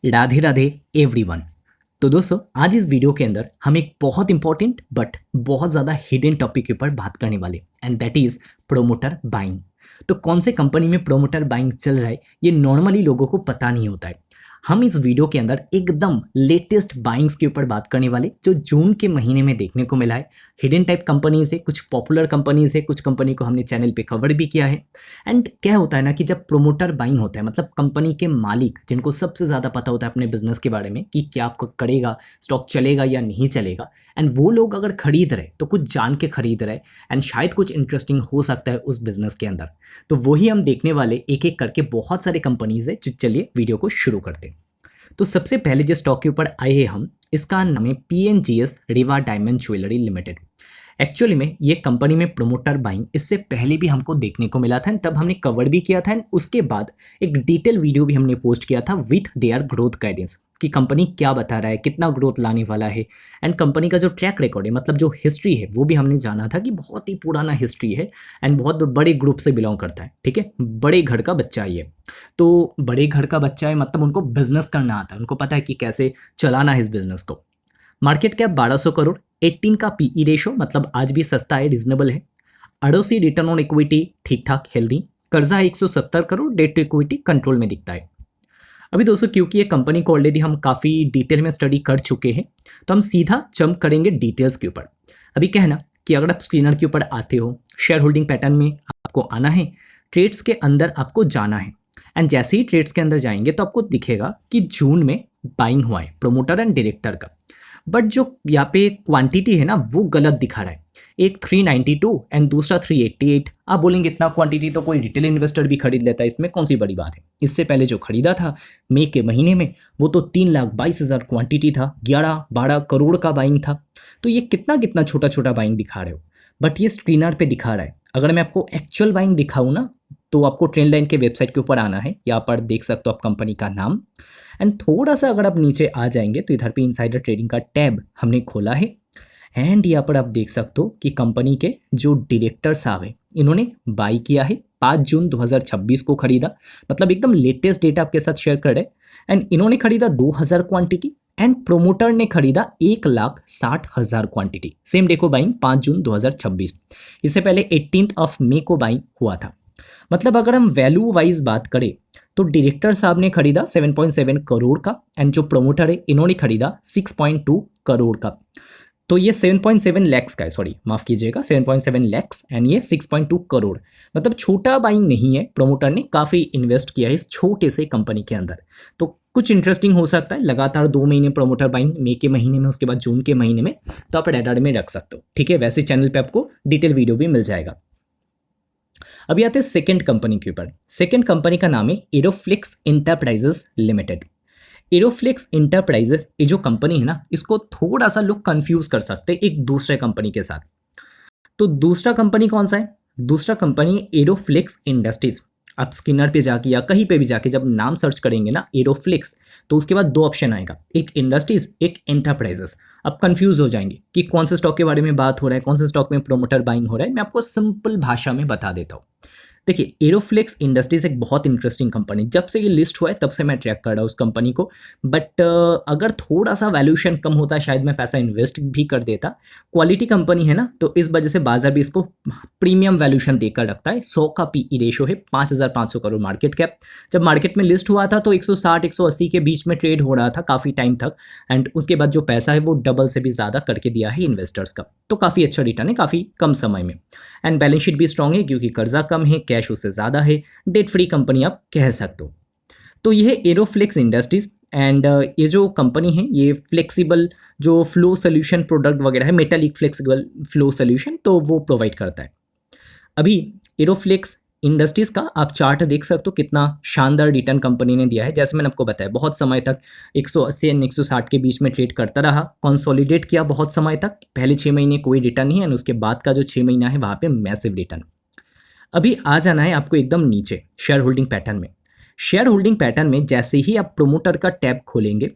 Radhe Radhe everyone. तो दोस्तों आज इस वीडियो के अंदर हम एक बहुत इंपॉर्टेंट बट बहुत ज़्यादा हिडन टॉपिक के ऊपर बात करने वाले and that is promoter buying. तो कौन से कंपनी में प्रोमोटर बाइंग चल रहा है ये नॉर्मली लोगों को पता नहीं होता है। हम इस वीडियो के अंदर एकदम लेटेस्ट बाइंग्स के ऊपर बात करने वाले जो जून के महीने में देखने को मिला है। हिडन टाइप कंपनीज है, कुछ पॉपुलर कंपनीज है, कुछ कंपनी को हमने चैनल पे कवर भी किया है। एंड क्या होता है ना कि जब प्रोमोटर बाइंग होता है मतलब कंपनी के मालिक जिनको सबसे ज़्यादा पता होता है अपने बिजनेस के बारे में कि क्या करेगा, स्टॉक चलेगा या नहीं चलेगा, एंड वो लोग अगर खरीद रहे तो कुछ जान के खरीद रहे एंड शायद कुछ इंटरेस्टिंग हो सकता है उस बिजनेस के अंदर। तो वही हम देखने वाले एक एक करके बहुत सारे कंपनीज है। चलिए वीडियो को शुरू करते हैं। तो सबसे पहले जिस स्टॉक के ऊपर आए हैं हम, इसका नाम है PNGS Riva diamond jewellery limited. Actually में ये कंपनी में प्रोमोटर बाइंग इससे पहले भी हमको देखने को मिला था, तब हमने कवर भी किया था एंड उसके बाद एक डिटेल वीडियो भी हमने पोस्ट किया था विथ देयर ग्रोथ गाइडेंस कि कंपनी क्या बता रहा है, कितना ग्रोथ लाने वाला है एंड कंपनी का जो ट्रैक रिकॉर्ड है मतलब जो हिस्ट्री है वो भी हमने जाना था कि बहुत ही पुराना हिस्ट्री है एंड बहुत बड़े ग्रुप से बिलोंग करता है। ठीक है, बड़े घर का बच्चा है ये। तो बड़े घर का बच्चा है मतलब उनको बिजनेस करना आता है, उनको पता है कि कैसे चलाना है इस बिजनेस को। मार्केट कैप 1200 करोड़, 18 का पीई रेशो मतलब आज भी सस्ता है, रिजनेबल है। अड़ोसी रिटर्न ऑन इक्विटी ठीक ठाक हेल्दी, कर्जा है 170 crore, debt to equity control में दिखता है। अभी दोस्तों क्योंकि ये कंपनी को ऑलरेडी हम काफ़ी डिटेल में स्टडी कर चुके हैं तो हम सीधा जंप करेंगे डिटेल्स के ऊपर। अभी कहना कि अगर आप स्क्रीनर के ऊपर आते हो, शेयर होल्डिंग पैटर्न में आपको आना है, ट्रेड्स के अंदर आपको जाना है एंड जैसे ही ट्रेड्स के अंदर जाएंगे तो आपको दिखेगा कि जून में बाइंग हुआ है प्रोमोटर एंड डायरेक्टर का, बट जो यहाँ पे क्वांटिटी है ना वो गलत दिखा रहा है। एक 392 एंड दूसरा 388। आप बोलेंगे इतना क्वांटिटी तो कोई रिटेल इन्वेस्टर भी खरीद लेता है, इसमें कौन सी बड़ी बात है। इससे पहले जो खरीदा था मई के महीने में वो तो 3,22,000 क्वांटिटी था, 11-12 करोड़ का बाइंग था। तो ये कितना कितना छोटा छोटा बाइंग दिखा रहे हो, बट ये स्क्रीनर पे दिखा रहा है। अगर मैं आपको एक्चुअल बाइंग दिखाऊँ ना तो आपको ट्रेंड लाइन के वेबसाइट के ऊपर आना है, यहाँ पर देख सकते हो आप कंपनी का नाम एंड थोड़ा सा अगर आप नीचे आ जाएंगे तो इधर पे इनसाइडर ट्रेडिंग का टैब हमने खोला है एंड यहाँ पर आप देख सकते हो कि कंपनी के जो डायरेक्टर साहब हैं इन्होंने बाई किया है 5 जून 2026 को खरीदा, मतलब एकदम लेटेस्ट डेटा आपके साथ शेयर कर रहे हैं। एंड इन्होंने खरीदा 2000 क्वांटिटी एंड प्रोमोटर ने खरीदा 1,60,000 क्वांटिटी। सेम डे को बाइंग 5 जून 2026। इससे पहले 18 मई को बाइंग हुआ था। मतलब अगर हम वैल्यू वाइज बात करें तो डायरेक्टर साहब ने खरीदा 7.7 करोड़ का एंड जो प्रोमोटर है इन्होंने खरीदा 6.2 करोड़ का। तो ये 7.7 लैक्स का है, सॉरी माफ़ कीजिएगा, 7.7 लैक्स एंड ये 6.2 करोड़। मतलब छोटा बाइंग नहीं है, प्रोमोटर ने काफ़ी इन्वेस्ट किया है इस छोटे से कंपनी के अंदर। तो कुछ इंटरेस्टिंग हो सकता है। लगातार 2 महीने प्रोमोटर बाइंग, मई के महीने में, उसके बाद जून के महीने में, तो आप रडार में रख सकते हो। ठीक है, वैसे चैनल पर आपको डिटेल वीडियो भी मिल जाएगा। अभी आते हैं सेकेंड कंपनी के ऊपर। सेकेंड कंपनी का नाम है एरोफ्लिक्स इंटरप्राइजेस लिमिटेड। एरोफ्लिक्स इंटरप्राइजेस ये जो कंपनी है ना इसको थोड़ा सा लोग कंफ्यूज कर सकते हैं एक दूसरे कंपनी के साथ। तो दूसरा कंपनी कौन सा है? दूसरा कंपनी एरोफ्लिक्स इंडस्ट्रीज। आप स्किनर पे जाके या कहीं पे भी जाके जब नाम सर्च करेंगे ना एरोफ्लिक्स तो उसके बाद 2 ऑप्शन आएगा, एक इंडस्ट्रीज एक एंटरप्राइजेस। आप कंफ्यूज हो जाएंगे कि कौन से स्टॉक के बारे में बात हो रहा है, कौन से स्टॉक में प्रोमोटर बाइंग हो रहा है। मैं आपको सिंपल भाषा में बता देता हूँ। देखिए, एरोफ्लिक्स इंडस्ट्रीज एक बहुत इंटरेस्टिंग कंपनी, जब से ये लिस्ट हुआ है तब से मैं ट्रैक कर रहा हूँ उस कंपनी को। बट अगर थोड़ा सा वैल्यूएशन कम होता शायद मैं पैसा इन्वेस्ट भी कर देता। क्वालिटी कंपनी है ना तो इस वजह से बाजार भी इसको प्रीमियम वैल्यूएशन देकर रखता है। 100 का पीई रेशो है, 5,500 करोड़ मार्केट कैप। जब मार्केट में लिस्ट हुआ था तो 160-180 के बीच में ट्रेड हो रहा था काफ़ी टाइम तक एंड उसके बाद जो पैसा है वो डबल से भी ज़्यादा करके दिया है इन्वेस्टर्स का। तो काफ़ी अच्छा रिटर्न है काफ़ी कम समय में एंड बैलेंस शीट भी स्ट्रॉन्ग है क्योंकि कर्जा कम है, कैश उससे ज़्यादा है, डेट फ्री कंपनी आप कह सकते हो। तो ये है एरोफ्लिक्स इंडस्ट्रीज एंड ये जो कंपनी है ये फ्लेक्सिबल जो फ्लो सोल्यूशन प्रोडक्ट वगैरह है, मेटालिक फ्लेक्सिबल फ्लो सोल्यूशन, तो वो प्रोवाइड करता है। अभी एरोफ्लिक्स इंडस्ट्रीज का आप चार्ट देख सकते हो कितना शानदार रिटर्न कंपनी ने दिया है। जैसे मैंने आपको बताया बहुत समय तक 180 और 160 के बीच में ट्रेड करता रहा, कंसोलिडेट किया बहुत समय तक। पहले 6 महीने कोई रिटर्न नहीं है, उसके बाद का जो 6 महीना है वहाँ पे मैसिव रिटर्न। अभी आ जाना है आपको एकदम नीचे शेयर होल्डिंग पैटर्न में। शेयर होल्डिंग पैटर्न में जैसे ही आप प्रोमोटर का टैब खोलेंगे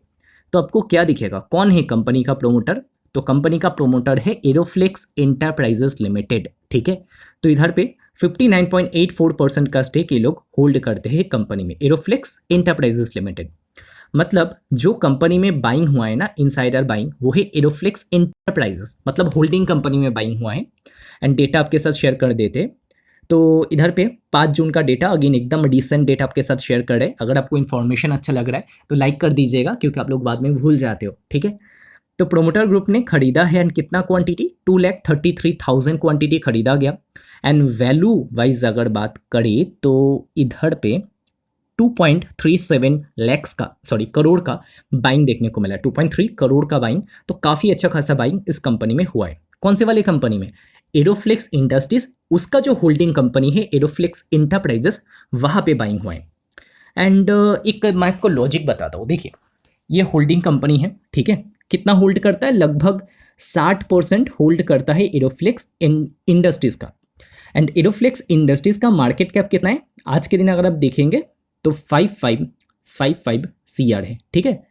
तो आपको क्या दिखेगा, कौन है कंपनी का प्रोमोटर। तो कंपनी का प्रोमोटर है एरोफ्लिक्स इंटरप्राइजेस लिमिटेड। ठीक है, तो इधर पे 59.84% का स्टेक ये लोग होल्ड करते हैं कंपनी में, एरोफ्लिक्स इंटरप्राइजेस लिमिटेड। मतलब जो कंपनी में बाइंग हुआ है ना, इनसाइडर बाइंग, वो है एरोफ्लेक्स इंटरप्राइजेस, मतलब होल्डिंग कंपनी में बाइंग हुआ है। एंड डेटा आपके साथ शेयर कर देते। तो इधर पे 5 जून का डेटा, अगेन एकदम डिसेंट डेटा आपके साथ शेयर कर रहे हैं। अगर आपको इन्फॉर्मेशन अच्छा लग रहा है तो लाइक कर दीजिएगा, क्योंकि आप लोग बाद में भूल जाते हो, ठीक है। तो प्रोमोटर ग्रुप ने खरीदा है, एंड कितना क्वांटिटी, 2,33,000 क्वांटिटी खरीदा गया। एंड वैल्यू वाइज अगर बात करें तो इधर पे 2.37 लैक्स का, सॉरी करोड़ का बाइंग देखने को मिला है। 2.3 करोड़ का बाइंग, तो काफ़ी अच्छा खासा बाइंग इस कंपनी में हुआ है। कौन से वाली कंपनी में? एरोफ्लेक्स इंडस्ट्रीज, उसका जो होल्डिंग कंपनी है एरोफ्लेक्स इंटरप्राइजेस, वहाँ पे बाइंग हुआ है। एंड एक मैं आपको लॉजिक बताता हूँ। देखिए, ये होल्डिंग कंपनी है, ठीक है। कितना होल्ड करता है? लगभग 60% होल्ड करता है एरोफ्लेक्स इंडस्ट्रीज का। एंड एरोफ्लेक्स इंडस्ट्रीज का मार्केट कैप कितना है आज के दिन अगर आप देखेंगे तो 5555 CR है, ठीक है।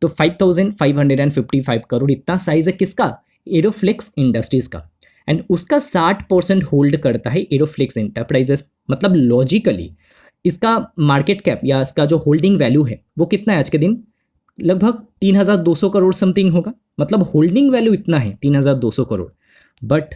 तो 5,555 करोड़ इतना साइज है किसका? एरोफ्लेक्स इंडस्ट्रीज का। एंड उसका 60% होल्ड करता है एरोफ्लेक्स इंटरप्राइजेस। मतलब लॉजिकली इसका मार्केट कैप या इसका जो होल्डिंग वैल्यू है वो कितना है आज के दिन? लगभग 3,200 करोड़ समथिंग होगा। मतलब होल्डिंग वैल्यू इतना है 3,200 करोड़। बट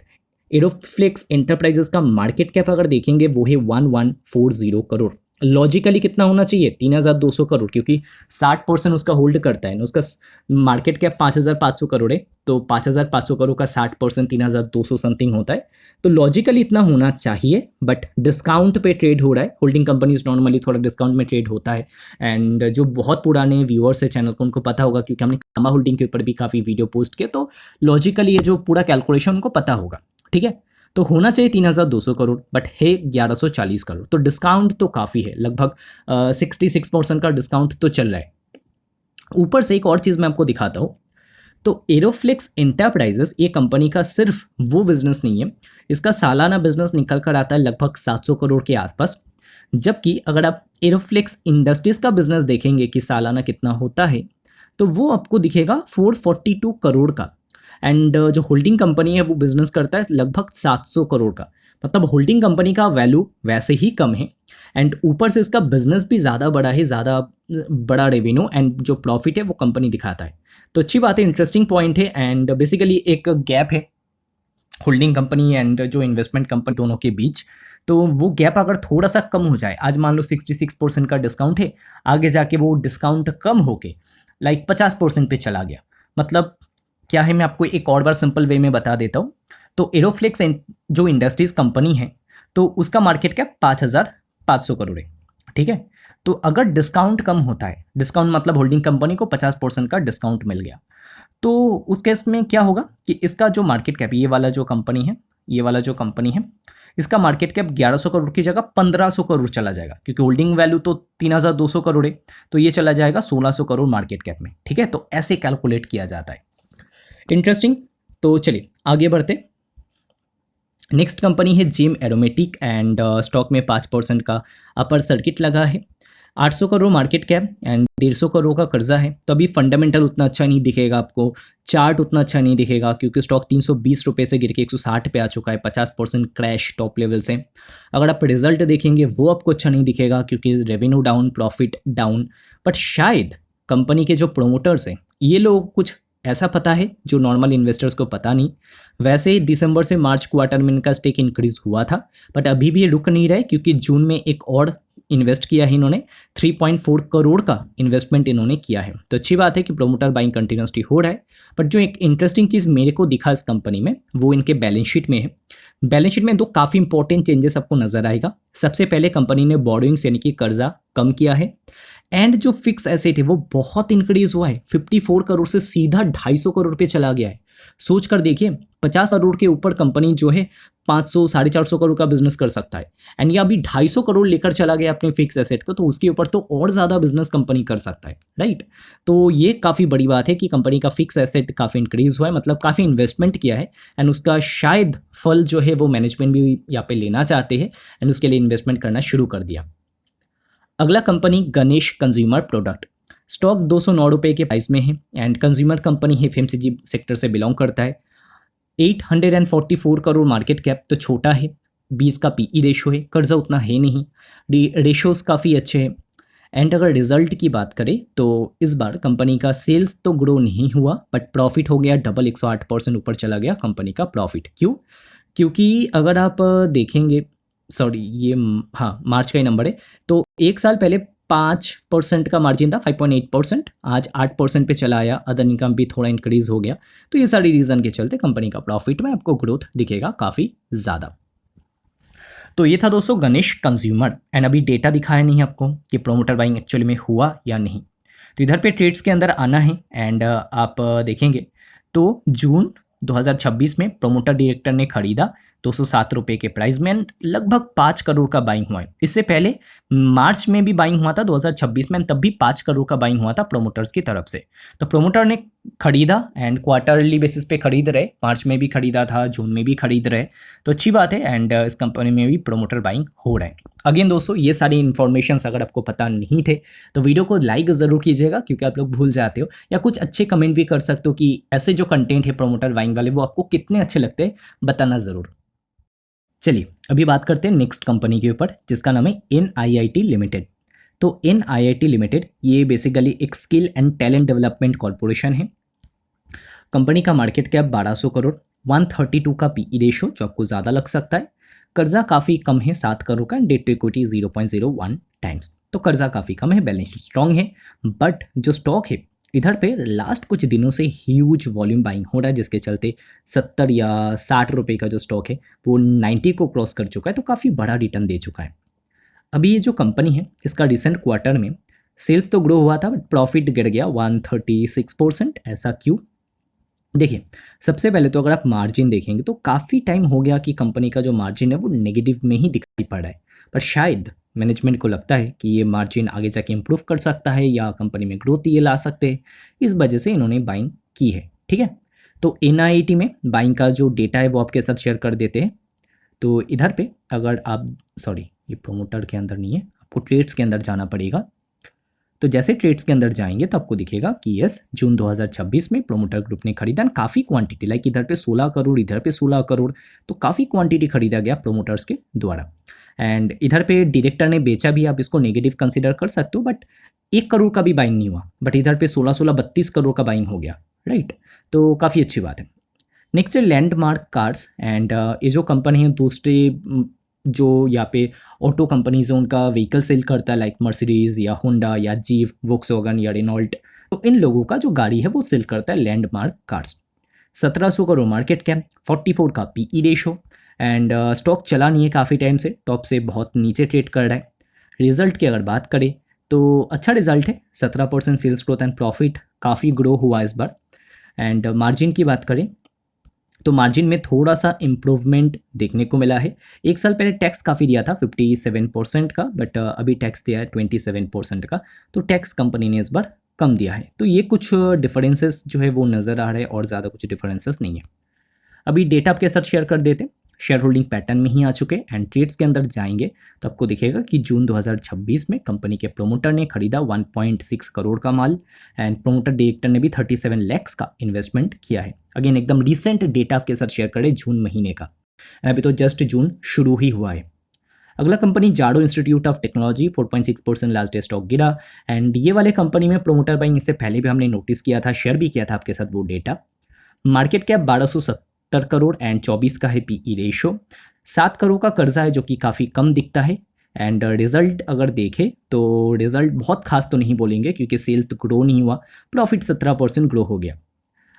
एरोफ्लेक्स एंटरप्राइजेस का मार्केट कैप अगर देखेंगे वो है 1140 करोड़। लॉजिकली कितना होना चाहिए? 3,200 करोड़, क्योंकि 60% उसका होल्ड करता है ना। उसका मार्केट कैप 5,500 करोड़ है, तो 5,500 करोड़ का 60% 3,200 समथिंग होता है। तो लॉजिकली इतना होना चाहिए, बट डिस्काउंट पे ट्रेड हो रहा है। होल्डिंग कंपनीज नॉर्मली थोड़ा डिस्काउंट में ट्रेड होता है। एंड जो बहुत पुराने व्यूअर्स है चैनल को, उनको पता होगा, क्योंकि हमने कामा होल्डिंग के ऊपर भी काफ़ी वीडियो पोस्ट किए, तो लॉजिकली ये जो पूरा कैलकुलेशन उनको पता होगा, ठीक है। तो होना चाहिए 3,200 करोड़, बट है 1,140 करोड़। तो डिस्काउंट तो काफ़ी है, लगभग 66% का डिस्काउंट तो चल रहा है। ऊपर से एक और चीज़ मैं आपको दिखाता हूँ। तो एरोफ्लेक्स इंटरप्राइजेस ये कंपनी का सिर्फ वो बिजनेस नहीं है, इसका सालाना बिजनेस निकल कर आता है लगभग 700 करोड़ के आसपास। जबकि अगर आप एरोफ्लेक्स इंडस्ट्रीज का बिजनेस देखेंगे कि सालाना कितना होता है, तो वो आपको दिखेगा 442 करोड़ का। एंड जो होल्डिंग कंपनी है वो बिजनेस करता है लगभग 700 करोड़ का। मतलब होल्डिंग कंपनी का वैल्यू वैसे ही कम है, एंड ऊपर से इसका बिजनेस भी ज़्यादा बड़ा है, ज़्यादा बड़ा रेवेन्यू एंड जो प्रॉफिट है वो कंपनी दिखाता है। तो अच्छी बात है, इंटरेस्टिंग पॉइंट है। एंड बेसिकली एक गैप है होल्डिंग कंपनी एंड जो इन्वेस्टमेंट कंपनी दोनों के बीच। तो वो गैप अगर थोड़ा सा कम हो जाए, आज मान लो 66% का डिस्काउंट है, आगे जाके वो डिस्काउंट कम होके लाइक 50% पे चला गया, मतलब क्या है, मैं आपको एक और बार सिंपल वे में बता देता हूँ। तो एरोफ्लेक्स जो इंडस्ट्रीज कंपनी है, तो उसका मार्केट कैप 5,500 करोड़ है, ठीक है। तो अगर डिस्काउंट कम होता है, डिस्काउंट मतलब होल्डिंग कंपनी को 50% का डिस्काउंट मिल गया, तो उस केस में क्या होगा कि इसका जो मार्केट कैप, ये वाला जो कंपनी है, ये वाला जो कंपनी है, इसका मार्केट कैप 1,100 करोड़ की जगह 1,500 करोड़ चला जाएगा, क्योंकि होल्डिंग वैल्यू तो 3,200 करोड़ है, तो ये चला जाएगा 1,600 करोड़ मार्केट कैप में, ठीक है। तो ऐसे कैलकुलेट किया जाता है। इंटरेस्टिंग। तो चलिए आगे बढ़ते। नेक्स्ट कंपनी है जेम एरोमेटिक, एंड स्टॉक में 5% का अपर सर्किट लगा है। 800 crore market cap and 150 crore का कर्जा है। तो अभी फंडामेंटल उतना अच्छा नहीं दिखेगा आपको, चार्ट उतना अच्छा नहीं दिखेगा, क्योंकि स्टॉक 320 रुपये से गिर के 160 पे आ चुका है, 50% क्रैश टॉप लेवल से। अगर आप रिजल्ट देखेंगे वो आपको अच्छा नहीं दिखेगा, क्योंकि revenue down, profit down. But शायद कंपनी के जो प्रोमोटर्स हैं, ये लोग कुछ ऐसा पता है जो नॉर्मल इन्वेस्टर्स को पता नहीं। वैसे दिसंबर से मार्च क्वार्टर में इनका स्टेक इंक्रीज हुआ था, बट अभी भी ये रुक नहीं रहे, क्योंकि जून में एक और इन्वेस्ट किया है इन्होंने, 3.4 करोड़ का इन्वेस्टमेंट इन्होंने किया है। तो अच्छी बात है कि प्रोमोटर बाइंग कंटिन्यूसली हो रहा है। बट जो एक इंटरेस्टिंग चीज़ मेरे को दिखा इस कंपनी में, वो इनके बैलेंस शीट में है। बैलेंस शीट में दो काफ़ी इंपॉर्टेंट चेंजेस आपको नजर आएगा। सबसे पहले कंपनी ने बोरोइंग्स यानी कि कर्जा कम किया है, एंड जो फिक्स एसेट है वो बहुत इंक्रीज हुआ है, 54 करोड़ से सीधा 250 करोड़ पे चला गया है। सोच कर देखिए, 50 करोड़ के ऊपर कंपनी जो है 500 450 करोड़ का बिजनेस कर सकता है, एंड ये अभी 250 करोड़ लेकर चला गया अपने फिक्स एसेट को, तो उसके ऊपर तो और ज़्यादा बिजनेस कंपनी कर सकता है, राइट। तो ये काफ़ी बड़ी बात है कि कंपनी का फिक्स एसेट काफ़ी इंक्रीज हुआ है, मतलब काफ़ी इन्वेस्टमेंट किया है, एंड उसका शायद फल जो है वो मैनेजमेंट भी यहाँ पे लेना चाहते हैं, एंड उसके लिए इन्वेस्टमेंट करना शुरू कर दिया। अगला company Ganesh consumer product, stock 209 रुपये के प्राइस में है, एंड कंज्यूमर कंपनी है, FMCG सेक्टर से बिलोंग करता है। 844 करोड़ मार्केट कैप, तो छोटा है, 20 का PE रेशो है, कर्जा उतना है नहीं, रेशोज काफ़ी अच्छे हैं। एंड अगर रिजल्ट की बात करें तो इस बार कंपनी का सेल्स तो ग्रो नहीं हुआ बट प्रॉफिट हो गया डबल, 108% ऊपर चला गया कंपनी का प्रॉफिट। क्यों? क्योंकि अगर आप देखेंगे, सॉरी ये हाँ मार्च का ही नंबर है, तो एक साल पहले 5% का मार्जिन था, 5.8%, आज 8% पे चला आया, अदर इनकम भी थोड़ा इंक्रीज हो गया। तो ये सारी रीज़न के चलते कंपनी का प्रॉफिट में आपको ग्रोथ दिखेगा काफ़ी ज़्यादा। तो ये था दोस्तों गणेश कंज्यूमर। एंड अभी डेटा दिखाया नहीं आपको कि प्रोमोटर बाइंग एक्चुअली में हुआ या नहीं। तो इधर पे ट्रेड्स के अंदर आना है एंड आप देखेंगे तो जून 2026 में प्रोमोटर डायरेक्टर ने खरीदा 207 रुपये के प्राइस में and लगभग 5 करोड़ का बाइंग हुआ है। इससे पहले मार्च में भी बाइंग हुआ था 2026 में, तब भी 5 करोड़ का बाइंग हुआ था प्रोमोटर्स की तरफ से। तो प्रोमोटर ने खरीदा एंड क्वार्टरली बेसिस पे खरीद रहे, मार्च में भी खरीदा था, जून में भी खरीद रहे, तो अच्छी बात है। एंड इस कंपनी में भी प्रोमोटर बाइंग हो रहा है। अगेन दोस्तों ये सारी इन्फॉर्मेशंस अगर आपको पता नहीं थे तो वीडियो को लाइक ज़रूर कीजिएगा, क्योंकि आप लोग भूल जाते हो, या कुछ अच्छे कमेंट भी कर सकते हो कि ऐसे जो कंटेंट है प्रोमोटर बाइंग वाले वो आपको कितने अच्छे लगते हैं, बताना ज़रूर। चलिए अभी बात करते हैं नेक्स्ट कंपनी के ऊपर, जिसका नाम है NIIT लिमिटेड। तो NIIT लिमिटेड ये बेसिकली एक skill and talent development corporation है। कंपनी का मार्केट कैप 1200 करोड़, 132 का PE रेशो जो आपको ज़्यादा लग सकता है। कर्जा काफ़ी कम है, 7 करोड़ का, डेट टू इक्विटी 0.01 टाइम्स, तो कर्जा काफ़ी कम है, बैलेंस शीट स्ट्रॉन्ग है। बट जो स्टॉक है इधर पे लास्ट कुछ दिनों से ह्यूज वॉल्यूम बाइंग हो रहा है, जिसके चलते 70 या 60 रुपये का जो स्टॉक है वो 90 को क्रॉस कर चुका है, तो काफ़ी बड़ा रिटर्न दे चुका है। अभी ये जो कंपनी है इसका रिसेंट क्वार्टर में सेल्स तो ग्रो हुआ था बट प्रॉफिट गिर गया 136%। ऐसा क्यों? देखिए सबसे पहले तो अगर आप मार्जिन देखेंगे तो काफ़ी टाइम हो गया कि कंपनी का जो मार्जिन है वो नेगेटिव में ही दिखाई पड़ रहा है, पर शायद मैनेजमेंट को लगता है कि ये मार्जिन आगे जाके इम्प्रूव कर सकता है या कंपनी में ग्रोथ ये ला सकते हैं, इस वजह से इन्होंने बाइंग की है। ठीक है, तो NIIT में बाइंग का जो डेटा है वो आपके साथ शेयर कर देते हैं। तो इधर पे अगर आप, सॉरी ये प्रोमोटर के अंदर नहीं है, आपको ट्रेड्स के अंदर जाना पड़ेगा। तो जैसे ट्रेड्स के अंदर जाएंगे तो आपको दिखेगा कि यस जून 2026 में प्रोमोटर ग्रुप ने खरीदा काफ़ी क्वांटिटी, लाइक इधर पे 16 करोड़, इधर पे 16 करोड़, तो काफ़ी क्वांटिटी खरीदा गया प्रोमोटर्स के द्वारा। एंड इधर पे डायरेक्टर ने बेचा भी, आप इसको नेगेटिव कंसिडर कर सकते हो, बट 1 करोड़ का भी बाइंग नहीं हुआ, बट इधर पे 16 32 करोड़ का बाइंग हो गया, राइट, तो काफ़ी अच्छी बात है। नेक्स्ट है लैंडमार्क कार्स। एंड ये जो कंपनी है दूसरे जो यहाँ पे ऑटो कंपनीज हैं उनका व्हीकल सेल करता है, लाइक मर्सिडीज़ या होंडा या जीव, वोक्सवैगन या रेनॉल्ट, तो इन लोगों का जो गाड़ी है वो सेल करता है landmark cars. 1700 crore market cap, 44 का PE रेशो, एंड स्टॉक चला नहीं है काफ़ी टाइम से, टॉप से बहुत नीचे ट्रेड कर रहा है। रिजल्ट की अगर बात करें तो अच्छा रिजल्ट है, 17% सेल्स ग्रोथ एंड प्रॉफिट काफ़ी ग्रो हुआ इस बार। एंड मार्जिन की बात करें तो मार्जिन में थोड़ा सा इम्प्रूवमेंट देखने को मिला है। एक साल पहले टैक्स काफ़ी दिया था 57% का, बट अभी टैक्स दिया है 27% का, तो टैक्स कंपनी ने इस बार कम दिया है। तो ये कुछ डिफरेंसेस जो है वो नज़र आ रहे हैं और ज़्यादा कुछ डिफरेंसेस नहीं है। अभी डेटा आपके साथ शेयर कर देते हैं, शेयर होल्डिंग पैटर्न में ही आ चुके हैं। एंड ट्रेड्स के अंदर जाएंगे तो आपको दिखेगा कि जून 2026 में कंपनी के प्रोमोटर ने खरीदा 1.6 करोड़ का माल, एंड प्रोमोटर डायरेक्टर ने भी 37 लाख का इन्वेस्टमेंट किया है। अगेन एकदम रिसेंट डेटा आपके साथ शेयर करें जून महीने का, अभी तो जस्ट जून शुरू ही हुआ है। अगला कंपनी जाडो institute of technology, 4.6% last day stock गिरा। एंड ये वाले कंपनी में प्रोमोटर बाइंग इससे पहले भी हमने नोटिस किया था, शेयर भी किया था आपके साथ वो data. Market cap 1270 crore and 24 का है PE रेशो, 7 करोड़ का कर्जा है जो कि काफ़ी कम दिखता है। एंड रिजल्ट अगर देखें तो रिजल्ट बहुत खास तो नहीं बोलेंगे क्योंकि सेल्स तो ग्रो नहीं हुआ, प्रॉफिट 17% ग्रो हो गया।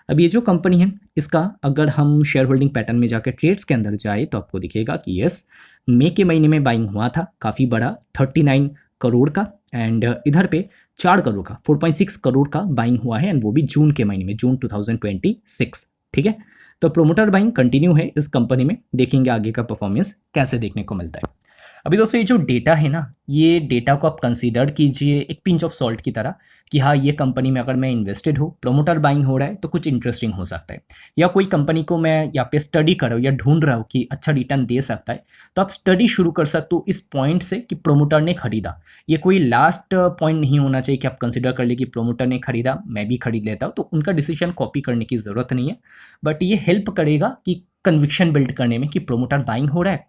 अब ये जो कंपनी है इसका अगर हम शेयर होल्डिंग पैटर्न में जाकर ट्रेड्स के अंदर जाए तो आपको दिखेगा कि यस मई के महीने में बाइंग हुआ था काफ़ी बड़ा 39 करोड़ का, एंड इधर पे 4 करोड़ का 4.6 करोड़ का बाइंग हुआ है, एंड वो भी जून के महीने में, जून 2026। ठीक है, तो प्रोमोटर बाइंग कंटिन्यू है इस कंपनी में, देखेंगे आगे का परफॉर्मेंस कैसे देखने को मिलता है। अभी दोस्तों ये जो डेटा है ना, ये डेटा को आप कंसीडर कीजिए एक पिंच ऑफ सॉल्ट की तरह कि हाँ ये कंपनी में अगर मैं इन्वेस्टेड हूँ, प्रोमोटर बाइंग हो रहा है तो कुछ इंटरेस्टिंग हो सकता है, या कोई कंपनी को मैं यहाँ पे स्टडी कर रहा हूँ या ढूंढ रहा हूँ कि अच्छा रिटर्न दे सकता है, तो आप स्टडी शुरू कर सकते हो इस पॉइंट से कि प्रोमोटर ने खरीदा। ये कोई लास्ट पॉइंट नहीं होना चाहिए कि आप कंसिडर कर ले कि प्रोमोटर ने खरीदा मैं भी खरीद लेता हूँ, तो उनका डिसीजन कॉपी करने की ज़रूरत नहीं है, बट ये हेल्प करेगा कि कन्विक्शन बिल्ड करने में कि प्रोमोटर बाइंग हो रहा है,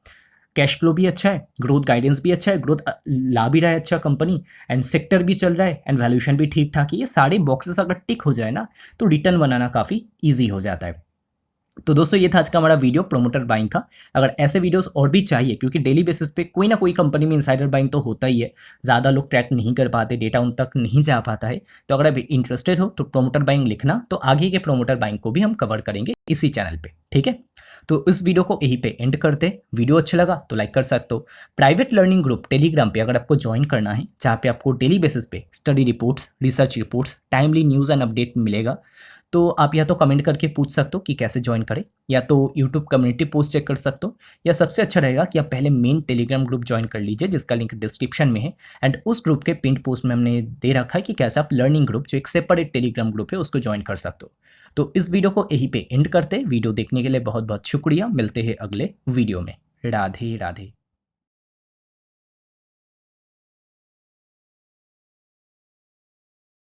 कैश फ्लो भी अच्छा है, ग्रोथ गाइडेंस भी अच्छा है, ग्रोथ ला भी रहा है अच्छा कंपनी, एंड सेक्टर भी चल रहा है, एंड वैल्यूएशन भी ठीक ठाक है। ये सारे बॉक्सेस अगर टिक हो जाए ना तो रिटर्न बनाना काफ़ी ईजी हो जाता है। तो दोस्तों ये था आज का हमारा वीडियो प्रोमोटर बाइंग का। अगर ऐसे वीडियोस और भी चाहिए, क्योंकि डेली बेसिस पे कोई ना कोई कंपनी में इनसाइडर बाइंग तो होता ही है, ज़्यादा लोग ट्रैक नहीं कर पाते, डेटा उन तक नहीं जा पाता है। तो अगर आप इंटरेस्टेड हो तो प्रोमोटर बाइंग लिखना, तो आगे के प्रोमोटर बाइंग को भी हम कवर करेंगे इसी चैनल पे, ठीक है। तो इस वीडियो को यहीं पे एंड करते। वीडियो अच्छा लगा तो लाइक कर सकते हो। प्राइवेट लर्निंग ग्रुप टेलीग्राम पे अगर आपको ज्वाइन करना है, जहाँ पे आपको डेली बेसिस पे study reports, research reports, timely news and update मिलेगा, तो आप या तो कमेंट करके पूछ सकते हो कि कैसे ज्वाइन करें, या तो यूट्यूब कम्युनिटी पोस्ट चेक कर सकते हो, या सबसे अच्छा रहेगा कि आप पहले मेन टेलीग्राम ग्रुप ज्वाइन कर लीजिए, जिसका लिंक डिस्क्रिप्शन में है। एंड उस ग्रुप के पिन पोस्ट में हमने दे रखा है कि कैसे आप लर्निंग ग्रुप, जो एक सेपरेट टेलीग्राम ग्रुप है, उसको ज्वाइन कर सकते हो। तो इस वीडियो को यहीं पे एंड करते। वीडियो देखने के लिए बहुत बहुत शुक्रिया। मिलते हैं अगले वीडियो में। राधे राधे।